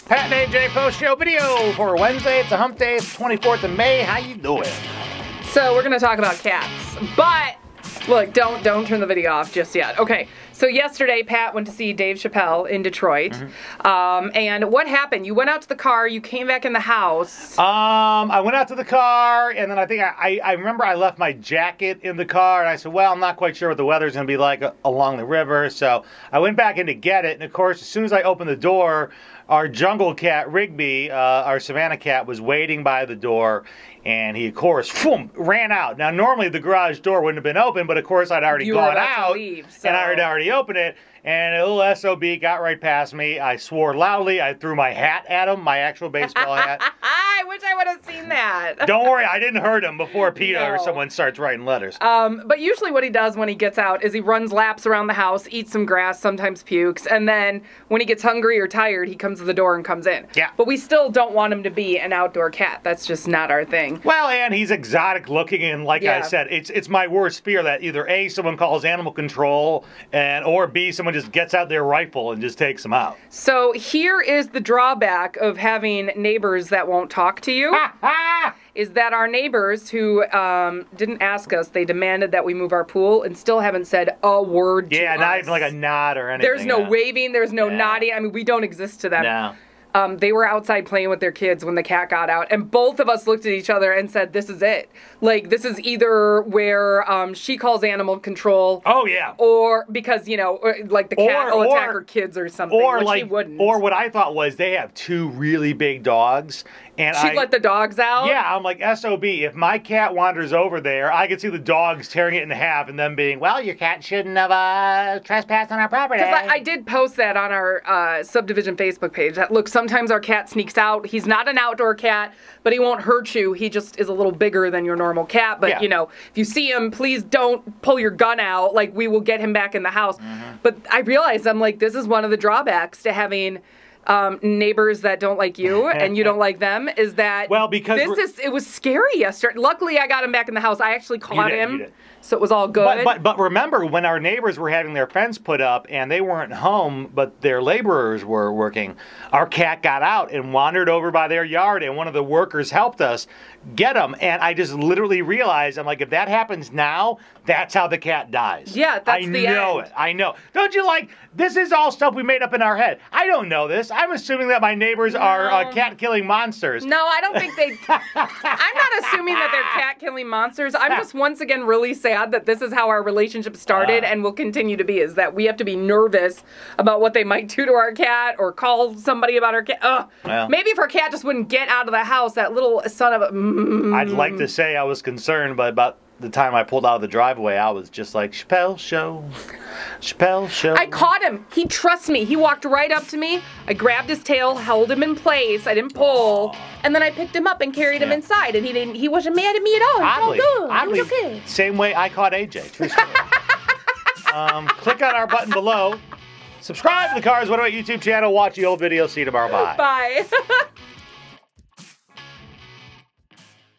Pat and AJ post-show video for Wednesday. It's a hump day. It's 24th of May. How you doing? So we're going to talk about cats, but look, don't turn the video off just yet. Okay, so yesterday Pat went to see Dave Chappelle in Detroit. And what happened? You went out to the car, you came back in the house. I went out to the car, and then I think I remember I left my jacket in the car, and I said, well, I'm not quite sure what the weather's going to be like along the river, so I went back in to get it, and of course, as soon as I opened the door, our jungle cat, Rigby, our Savannah cat, was waiting by the door, and he, of course, ran out. Now, normally the garage door wouldn't have been open, but of course I'd already gone out, and I had already opened it, and a little SOB got right past me. I swore loudly. I threw my hat at him, my actual baseball hat. I wish I would have seen that. Don't worry, I didn't hurt him before PETA or someone starts writing letters. But usually what he does when he gets out is he runs laps around the house, eats some grass, sometimes pukes, and then when he gets hungry or tired, he comes to the door and comes in. Yeah. But we still don't want him to be an outdoor cat. That's just not our thing. Well, and he's exotic looking, and like I said, it's my worst fear that either A, someone calls animal control, or B, someone just gets out their rifle and just takes him out. So here is the drawback of having neighbors that won't talk to you. Is that our neighbors who didn't ask us, they demanded that we move our pool and still haven't said a word to us. Yeah, not even like a nod or anything. There's no waving, there's no nodding. I mean, we don't exist to them. No. They were outside playing with their kids when the cat got out, and both of us looked at each other and said, this is it. Like, this is either where she calls animal control. Oh, yeah. Or because, you know, like the cat will attack her kids or something, or which like, she wouldn't. Or what I thought was they have two really big dogs. And she'd let the dogs out? Yeah, I'm like, SOB, if my cat wanders over there, I could see the dogs tearing it in half and them being, well, your cat shouldn't have trespassed on our property. Because I did post that on our subdivision Facebook page. That, look, sometimes our cat sneaks out. He's not an outdoor cat, but he won't hurt you. He just is a little bigger than your normal cat. But, you know, if you see him, please don't pull your gun out. Like, we will get him back in the house. But I realized, I'm like, this is one of the drawbacks to having neighbors that don't like you and you don't like them, is that because it was scary yesterday. Luckily, I got him back in the house. I actually caught him, so it was all good. But remember, when our neighbors were having their fence put up and they weren't home, but their laborers were working, our cat got out and wandered over by their yard, and one of the workers helped us get him. And I just literally realized, I'm like, if that happens now, that's how the cat dies. Yeah, that's the end. I know it. I know. Don't you like, this is all stuff we made up in our head. I don't know this. I'm assuming that my neighbors are cat-killing monsters. No, I don't think they... I'm not assuming that they're cat-killing monsters. I'm just once again really sad that this is how our relationship started and will continue to be, is that we have to be nervous about what they might do to our cat or call somebody about our cat. Well, maybe if our cat just wouldn't get out of the house, that little son of a... I'd like to say I was concerned, but about the time I pulled out of the driveway, I was just like, Chappelle Show, Chappelle Show. I caught him. He trusts me. He walked right up to me. I grabbed his tail, held him in place. I didn't pull. And then I picked him up and carried him inside. And he wasn't mad at me at all. Oddly, he was okay. Same way I caught AJ. True story. Click on our button below. Subscribe to the Cars What About YouTube channel. Watch the old video. See you tomorrow. Bye. Bye.